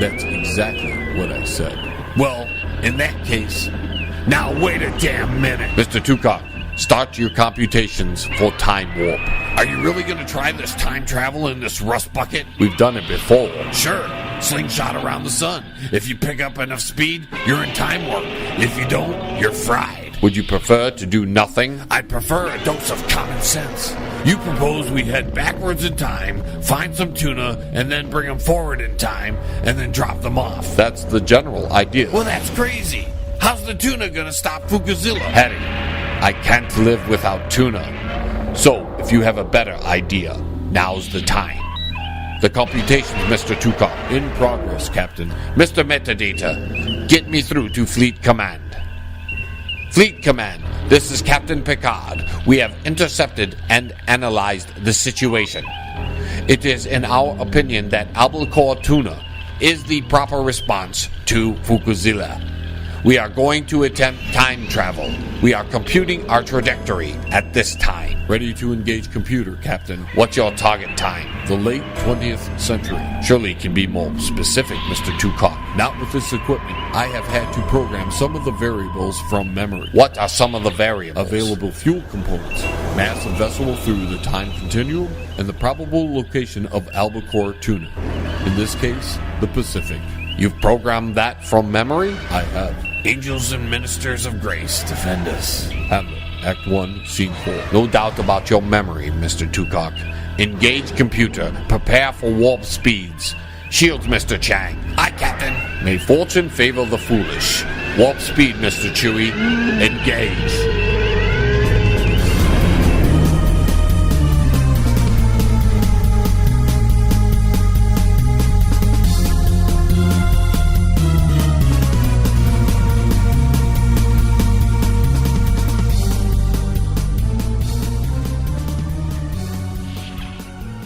That's exactly what I said. Well, in that case, now wait a damn minute. Mr. Tukok, start your computations for time warp. Are you really going to try this time travel in this rust bucket? We've done it before. Sure. Slingshot around the sun. If you pick up enough speed, you're in time warp. If you don't, you're fried. Would you prefer to do nothing? I'd prefer a dose of common sense. You propose we head backwards in time, find some tuna, and then bring them forward in time, and then drop them off. That's the general idea. Well, that's crazy. How's the tuna gonna stop Fukuzilla? Harry, I can't live without tuna. So, if you have a better idea, now's the time. The computations, Mr. Tukok. In progress, Captain. Mr. Metadata, get me through to Fleet Command. Fleet Command, this is Captain Picard. We have intercepted and analyzed the situation. It is in our opinion that albacore tuna is the proper response to Fukuzilla. We are going to attempt time travel. We are computing our trajectory at this time. Ready to engage computer, Captain. What's your target time? The late 20th century. Surely can be more specific, Mr. Tukok. Not with this equipment. I have had to program some of the variables from memory. What are some of the variables? Available fuel components, mass of vessel through the time continuum, and the probable location of albacore tuna. In this case, the Pacific. You've programmed that from memory? I have. Angels and ministers of grace defend us. Hamlet, Act 1, Scene 4. No doubt about your memory, Mr. Tukok. Engage computer. Prepare for warp speeds. Shields, Mr. Chang. Aye, Captain. May fortune favor the foolish. Warp speed, Mr. Chewie. Engage.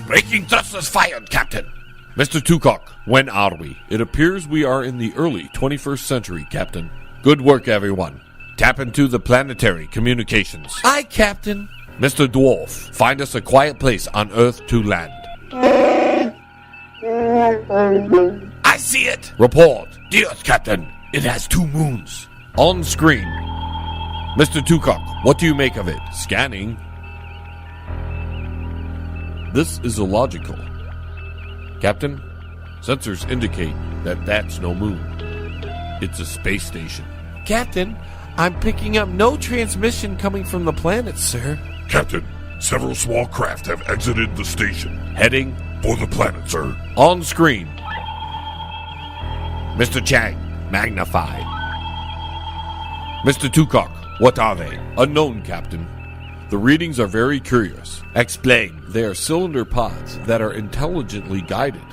Braking thrusters fired, Captain. Mr. Tukok, when are we? It appears we are in the early 21st century, Captain. Good work, everyone. Tap into the planetary communications. Aye, Captain. Mr. Dwarf, find us a quiet place on Earth to land. I see it. Report. Dios, Captain. It has 2 moons. On screen. Mr. Tukok, what do you make of it? Scanning. This is illogical. Captain, sensors indicate that that's no moon. It's a space station. Captain, I'm picking up no transmission coming from the planet, sir. Captain, several small craft have exited the station. Heading for the planet, sir. On screen. Mr. Chang, magnify. Mr. Tukok, what are they? Unknown, Captain. The readings are very curious. Explain. They are cylinder pods that are intelligently guided,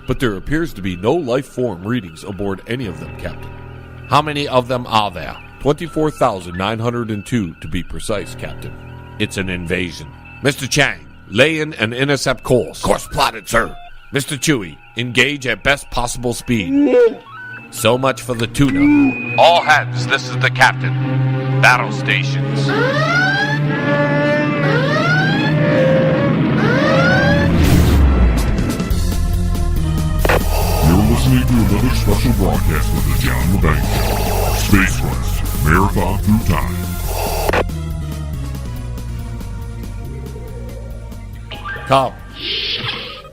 but there appears to be no life form readings aboard any of them, Captain. How many of them are there? 24,902 to be precise, Captain. It's an invasion. Mr. Chang, lay in and intercept course. Course plotted, sir. Mr. Chewie, engage at best possible speed. So much for the tuna. All hands, this is the captain. Battle stations. Listening to another special broadcast of the John LeBang Show. Space Quest, Marathon Through Time. Come.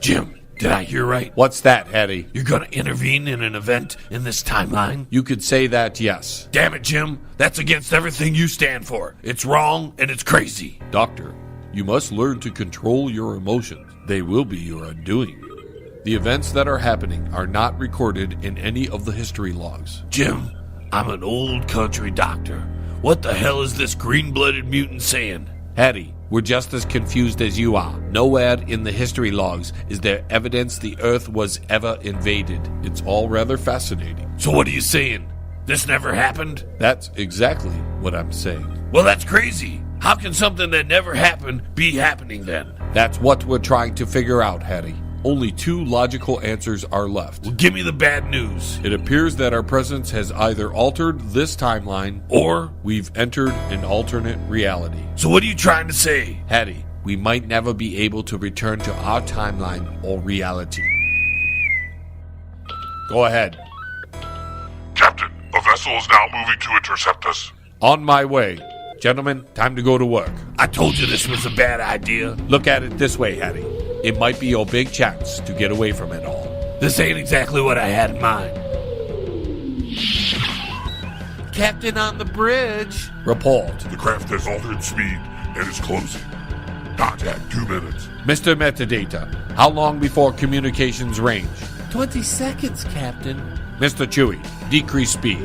Jim, did I hear right? What's that, Hattie? You're gonna intervene in an event in this timeline? You could say that, yes. Damn it, Jim. That's against everything you stand for. It's wrong and it's crazy. Doctor, you must learn to control your emotions. They will be your undoing. The events that are happening are not recorded in any of the history logs. Jim, I'm an old country doctor. What the hell is this green-blooded mutant saying? Hattie, we're just as confused as you are. Nowhere in the history logs is there evidence the Earth was ever invaded. It's all rather fascinating. So what are you saying? This never happened? That's exactly what I'm saying. Well, that's crazy. How can something that never happened be happening then? That's what we're trying to figure out, Hattie. Only 2 logical answers are left. Well, give me the bad news. It appears that our presence has either altered this timeline, or we've entered an alternate reality. So what are you trying to say? Hattie, we might never be able to return to our timeline or reality. Go ahead. Captain, a vessel is now moving to intercept us. On my way. Gentlemen, time to go to work. I told you this was a bad idea. Look at it this way, Hattie. It might be your big chance to get away from it all. This ain't exactly what I had in mind. Captain on the bridge. Report. The craft has altered speed and is closing. Contact 2 minutes. Mr. Metadata, how long before communications range? 20 seconds, Captain. Mr. Chewie, decrease speed.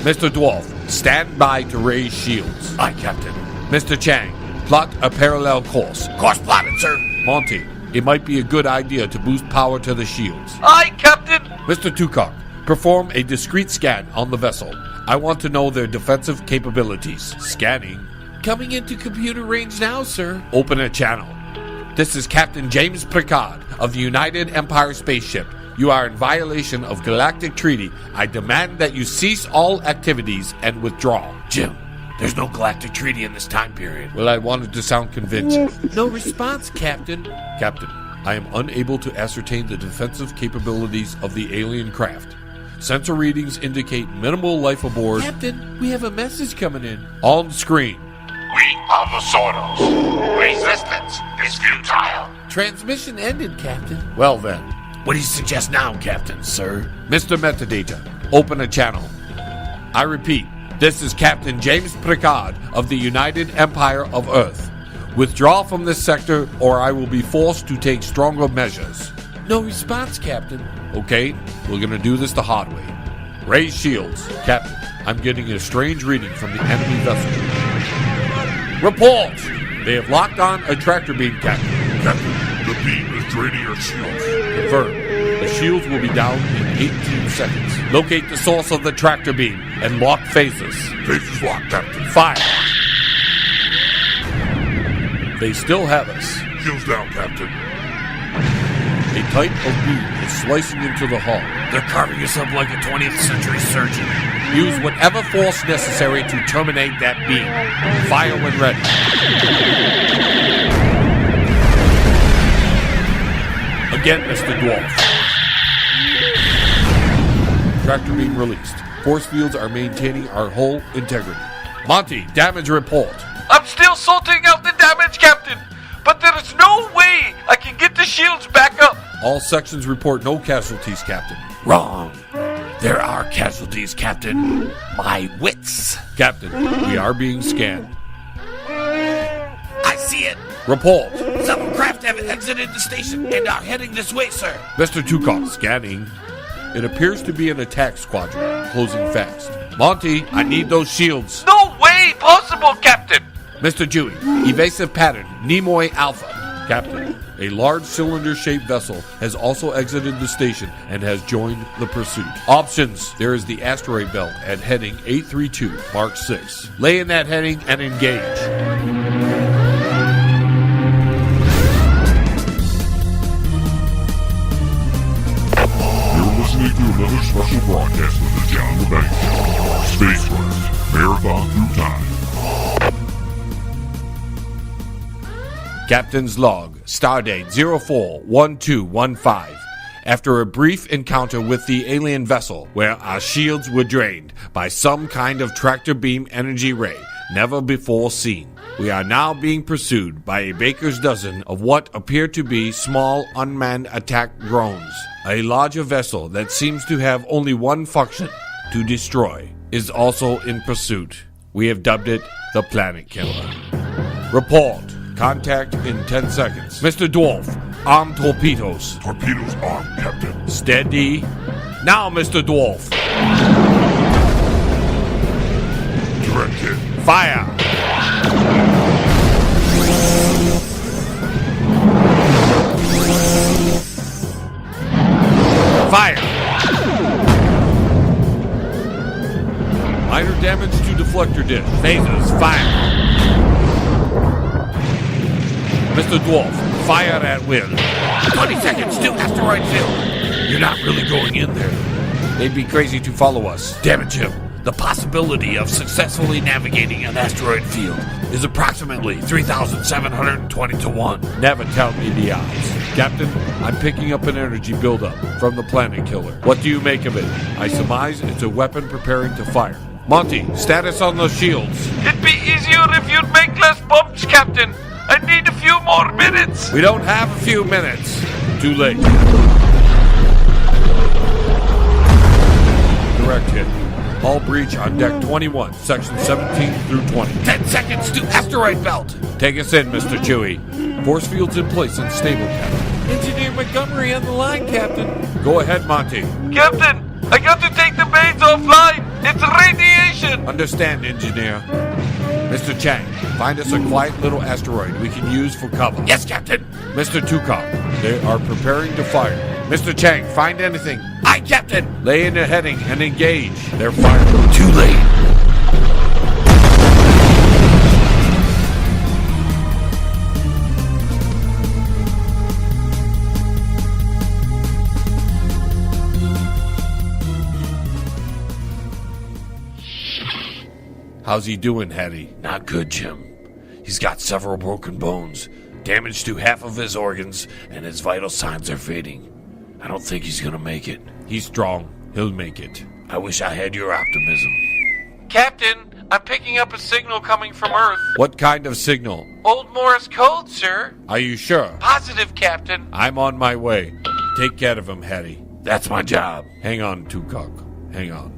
Mr. Dwarf, stand by to raise shields. Aye, Captain. Mr. Chang, plot a parallel course. Course plotted, sir. Monty, it might be a good idea to boost power to the shields. Aye, Captain. Mr. Tukok, perform a discreet scan on the vessel. I want to know their defensive capabilities. Scanning. Coming into computer range now, sir. Open a channel. This is Captain James Picard of the United Empire spaceship. You are in violation of galactic treaty. I demand that you cease all activities and withdraw. Jim, there's no galactic treaty in this time period. Well, I wanted to sound convincing. No response, Captain. Captain, I am unable to ascertain the defensive capabilities of the alien craft. Sensor readings indicate minimal life aboard. Captain, we have a message coming in. On screen. We are the Sordos. Resistance is futile. Transmission ended, Captain. Well then, What do you suggest now, Captain, sir? Mr. Metadata, open a channel. I repeat, this is Captain James Picard of the United Empire of Earth. Withdraw from this sector or I will be forced to take stronger measures. No response, Captain. Okay, we're gonna do this the hard way. Raise shields. Captain, I'm getting a strange reading from the enemy vessel. Report! They have locked on a tractor beam, Captain. Captain, the beam is draining our shields. Confirmed. The shields will be down in 18 seconds. Locate the source of the tractor beam and lock phases. Phases locked, Captain. Fire! They still have us. Shields down, Captain. A type of beam is slicing into the hull. They're carving us up like a 20th century surgeon. Use whatever force necessary to terminate that beam. Fire when ready. Again, Mr. Dwarf. Tractor beam released. Force fields are maintaining our hull integrity. Monty, damage report. I'm still sorting out the damage, Captain. But there is no way I can get the shields back up. All sections report no casualties, Captain. Wrong. There are casualties, Captain. My wits. Captain, we are being scanned. I see it. Report. Some craft have exited the station and are heading this way, sir. Mr. Tukok, scanning. It appears to be an attack squadron, closing fast. Monty, I need those shields. No way possible, Captain. Mr. Dewey, evasive pattern, Nimoy Alpha. Captain, a large cylinder-shaped vessel has also exited the station and has joined the pursuit. Options, there is the asteroid belt at heading 832, Mark 6. Lay in that heading and engage. You're listening to another special broadcast of the John LeBanc Show. Space Quest, Marathon Through Time. Captain's log, stardate 041215. After a brief encounter with the alien vessel where our shields were drained by some kind of tractor beam energy ray never before seen, we are now being pursued by a baker's dozen of what appear to be small unmanned attack drones. A larger vessel that seems to have only one function, to destroy, is also in pursuit. We have dubbed it the Planet Killer. Report. Contact in 10 seconds. Mr. Dwarf, arm torpedoes. Torpedoes armed, Captain. Steady. Now, Mr. Dwarf. Direct hit. Fire. Fire. Minor damage to deflector dish. Phasers. Fire. Mr. Dwarf, fire at will. 20 seconds to asteroid field. You're not really going in there. They'd be crazy to follow us. Damn it, Jim. The possibility of successfully navigating an asteroid field is approximately 3,720 to 1. Never tell me the odds. Captain, I'm picking up an energy buildup from the planet killer. What do you make of it? I surmise it's a weapon preparing to fire. Monty, status on those shields. It'd be easier if you'd make less bumps, Captain. I need a few more minutes. We don't have a few minutes. Too late. Direct hit. Hull breach on deck 21, section 17 through 20. 10 seconds to asteroid belt. Take us in, Mr. Chewie. Force fields in place and stable, Captain. Engineer Montgomery on the line, Captain. Go ahead, Monty. Captain, I got to take the mains offline. It's radiation. Understand, Engineer. Mr. Chang, find us a quiet little asteroid we can use for cover. Yes, Captain. Mr. Tukok, they are preparing to fire. Mr. Chang, find anything. Aye, Captain. Lay in the heading and engage. They're firing. Too late. How's he doing, Hattie? Not good, Jim. He's got several broken bones, damage to half of his organs, and his vital signs are fading. I don't think he's gonna make it. He's strong. He'll make it. I wish I had your optimism. Captain, I'm picking up a signal coming from Earth. What kind of signal? Old Morse code, sir. Are you sure? Positive, Captain. I'm on my way. Take care of him, Hattie. That's my job. Hang on, Tukok. Hang on.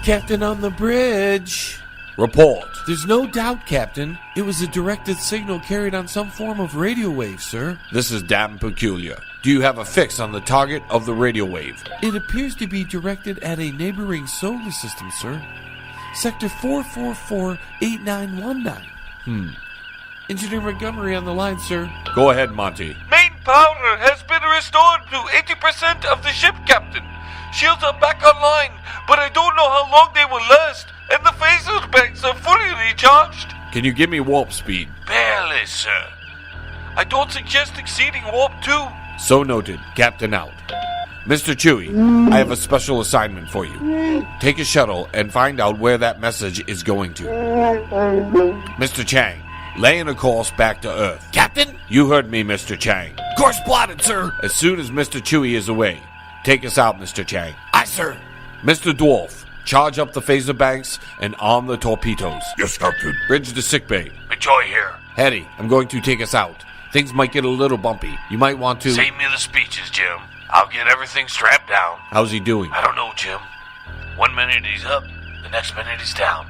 Captain on the bridge. Report. There's no doubt, Captain. It was a directed signal carried on some form of radio wave, sir. This is damn peculiar. Do you have a fix on the target of the radio wave? It appears to be directed at a neighboring solar system, sir. Sector 444-8919. Engineer Montgomery on the line, sir. Go ahead, Monty. Main power has been restored to 80% of the ship, Captain. Shields are back online, but I don't know how long they will last, and the phaser banks are fully recharged. Can you give me warp speed? Barely, sir. I don't suggest exceeding warp 2. So noted. Captain out. Mr. Chewie, I have a special assignment for you. Take a shuttle and find out where that message is going to. Mr. Chang, lay in a course back to Earth. Captain? You heard me, Mr. Chang. Course plotted, sir. As soon as Mr. Chewie is away, take us out, Mr. Chang. Aye, sir. Mr. Dwarf, charge up the phaser banks and arm the torpedoes. Yes, Captain. Bridge the sickbay. Enjoy here. Hetty, I'm going to take us out. Things might get a little bumpy. You might want to... Save me the speeches, Jim. I'll get everything strapped down. How's he doing? I don't know, Jim. 1 minute he's up, the next minute he's down.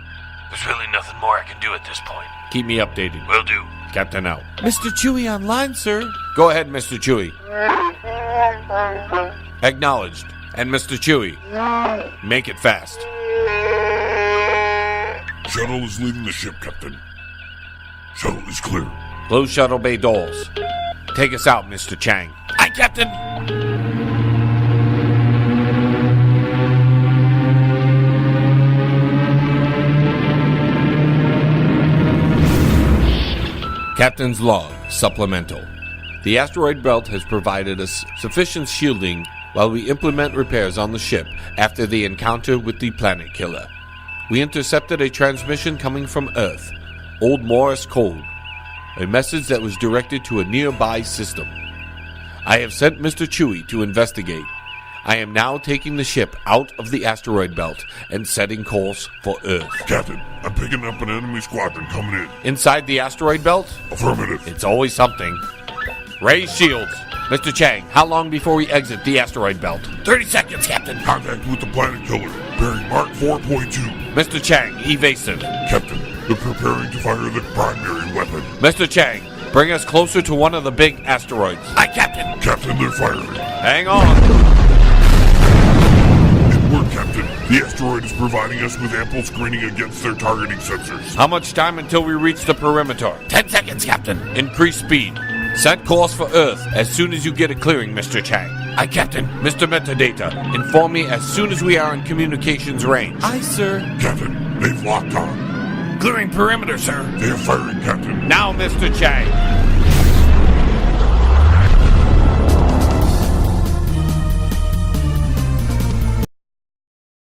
There's really nothing more I can do at this point. Keep me updated. Will do. Captain out. Mr. Chewie online, sir. Go ahead, Mr. Chewie. Acknowledged. And Mr. Chewie, make it fast. Shuttle is leaving the ship, Captain. Shuttle is clear. Close shuttle bay doors. Take us out, Mr. Chang. Aye, Captain. Captain's log, supplemental. The asteroid belt has provided us sufficient shielding while we implement repairs on the ship after the encounter with the planet killer. We intercepted a transmission coming from Earth, Old Morse code, a message that was directed to a nearby system. I have sent Mr. Chewie to investigate. I am now taking the ship out of the asteroid belt and setting course for Earth. Captain, I'm picking up an enemy squadron coming in. Inside the asteroid belt? Affirmative. It's always something. Raise shields. Mr. Chang, how long before we exit the asteroid belt? 30 seconds, Captain. Contact with the planet killer. Bearing Mark 4.2. Mr. Chang, evasive. Captain, they're preparing to fire the primary weapon. Mr. Chang, bring us closer to one of the big asteroids. Aye, Captain. Captain, they're firing. Hang on. Inward, Captain. The asteroid is providing us with ample screening against their targeting sensors. How much time until we reach the perimeter? 10 seconds, Captain. Increase speed. Set course for Earth as soon as you get a clearing, Mr. Chang. Aye, Captain. Mr. Metadata, inform me as soon as we are in communications range. Aye, sir. Captain, They've locked on. Clearing perimeter, sir. They are firing, Captain. Now, Mr. Chang,